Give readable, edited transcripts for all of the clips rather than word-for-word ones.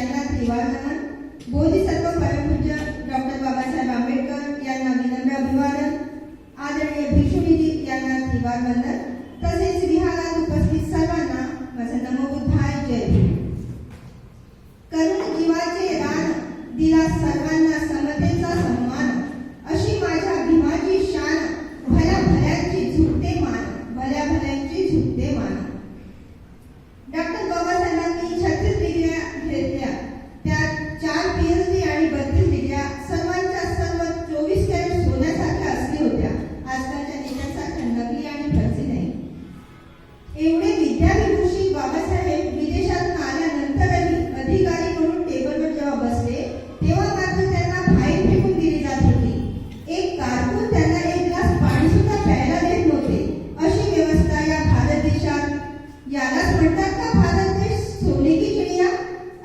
यांना त्रिवार नमन. बोधिसत्व परमपूज्य डॉक्टर बाबासाहेब आंबेडकर यांना विनम्र अभिवादन. आदरणीय भिक्षुनीजी यांना त्रिवार वंदन. तसेच विहारात उपस्थित सर्वांना माझा नमो बुद्धाय जय भीम. करुण जीवाचे रान दिला सर्वांना समतेचा सन्मान, अशी माझ्या भीमाची शान. भल्या भल्यांची झुकते मान, भल्या भल्यांची झुकते मान. डॉक्टर बाबासाहेबांनी 36 डिग्र्या घेतल्या, त्यात 4 PhD आणि 32 डिग्र्या. सर्वांच्या सर्व 24 कॅरेट सोन्यासारख्या असल्या होत्या. आजकालच्या नेत्यांसारख्या नकली आणि फर्जी नाही. एवढे विद्याविभूषित बाबासाहेब विदेशातून आल्यानंतरही अधिकारी म्हणून टेबलवर जेव्हा बसले तेव्हा मात्र त्यांना बाहेर फेकून दिली जात होती. एक कारकून त्यांना एक ग्लास पाणी सुद्धा प्यायला देत नव्हते. अशी व्यवस्था या भारत देशात. यालाच म्हणतात का भारत देश सोने की चिडिया.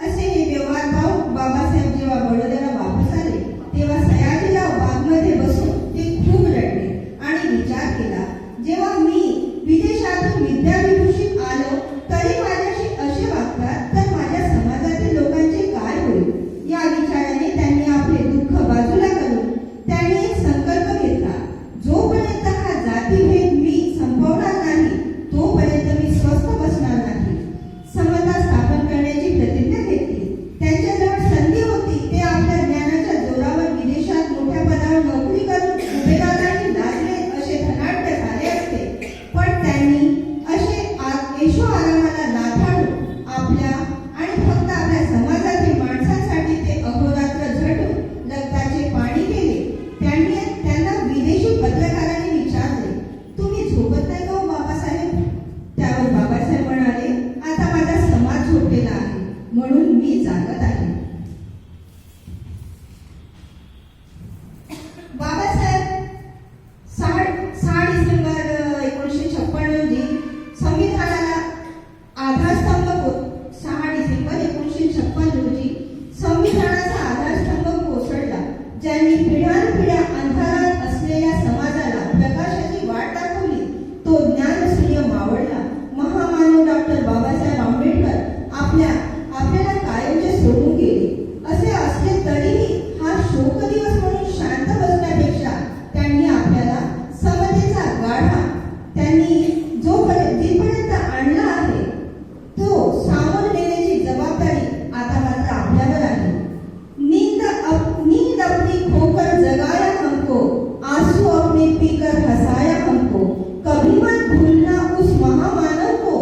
असे हे व्यवहार पाहून बाबासाहेब जेव्हा बडोद्याला वापस आले तेव्हा सयाजीराव बागमध्ये बसून ते खूप रडले आणि विचार केला, जेव्हा मी विदेशातून विद्याविभूषित आलो तरी माझ्याशी असे वागतात तर माझ्या समाजातील लोकांचे काय होईल. या विचाराने त्यांनी आपले दुःख बाजूला करून त्यांनी एक संकल्प घेतला. जोपर्यंत हा जातीभेद मी संपवणार नाही तोपर्यंत मी स्वस्थ बसणार नाही. समता स्थापन करण्याची प्रतिज्ञा घेतली. त्यांच्याजवळ संधी होती. ते आपल्या ज्ञानाच्या जोरावर विदेशात मोठ्या पदावर नोकरी करून उभेदार आणि लाजले असे धनाढ्य झाले असते. पण त्यांनी असे येशो आरामाला लाथाडून आपल्या आणि फक्त आपल्या समाजातील माणसांसाठी ते अहोरात्र झटून रक्ताचे पाणी केले. त्यांना विदेशी पत्रकारांनी विचारले, तुम्ही झोपत नाही का हो बाबासाहेब. त्यावर बाबासाहेब म्हणाले, आता माझा समाज झोपलेला आहे म्हणून मी जागत आहे. बाबासाहेब 6 डिसेंबर 1956 रोजी संविधानाला आधारस्तंभ 6 डिसेंबर 1956 रोजी संविधानाचा आधारस्तंभ कोसळला. ज्यांनी पिढ्यानपिढ्या अंधारात असलेल्या समाजाला प्रकाशाची वाट दाखवली तो ज्ञानसूर्य मावळला. महामानव डॉक्टर बाबासाहेब आंबेडकर आपल्याला कायमचे सोडून गेले. असे असले तरीही हा शोक दिवस म्हणून शांत बसण्यापेक्षा त्यांनी आपल्याला समतेचा गाढा त्यांनी जिथपर्यंत आणला आहे तो सामोर नेण्याची जबाबदारी आता मात्र आपल्यावर आहे. नींद अपनी खोकर जगाया हमको, आंसू अपने पीकर हंसाया हमको. कभी मत भूलना उस महामानव को,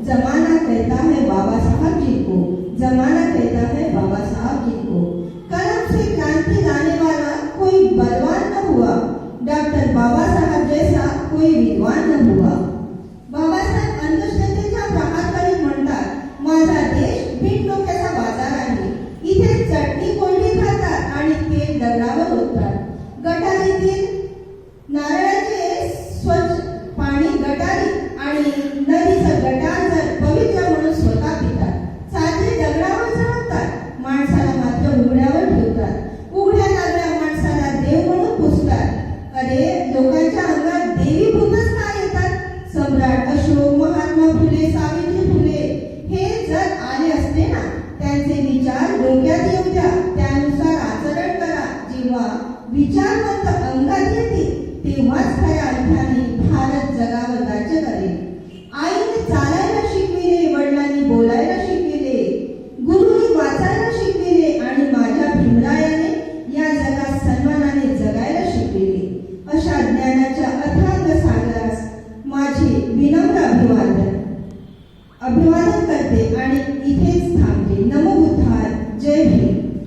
जमाना कहता है बाबा साहब जी को, जमाना कहता है बाबा साहब जी को. कलम से क्रांति लाने वाला कोई बलवान न हुआ, डॉक्टर बाबा साहब जैसा कोई विद्वान न हुआ. बाबासाहेब अंधश्रद्धेच्या प्रहारकाली म्हणतात, माझा देश भिन्न डोक्याचा बाजार आहे. इथे चटणी कोरडी खातात आणि तेल दगडावर ओततात. गटारीतील नारळाचे स्वच्छ पाणी गटारी आणि नदीचं गटार जर पवित्र म्हणून स्वतः पितात. साधे दगडावर चढवतात, माणसाला मात्र उघड्यावर ठेवतात. उघड्या लागल्या माणसाला देव म्हणून पुजतात. अरे लोकांच्या अंगात देवी भूतच काय येतात. सम्राट अशोक, महात्मा फुले, सावित्री फुले हे जर आले असते ना, त्यांचे विचार डोक्यात येऊ द्या, त्यानुसार आचरण करा. जेव्हा विचारवंत अंगात येतील तेव्हाच खऱ्या अर्थाने भारत जगावर राज्य करेल. आईने चालायला शिकविले, वडिलांनी बोलायला शिकविले, गुरुनी वाचायला शिकविले आणि माझ्या भीमरायाने या जगात सन्मानाने जगायला शिकविले. अशा ज्ञानाच्या अथांग सागरास माझे विनम्र अभिवादन करते आणि इथेच थांबते. नमो बुद्धाय जय भीम.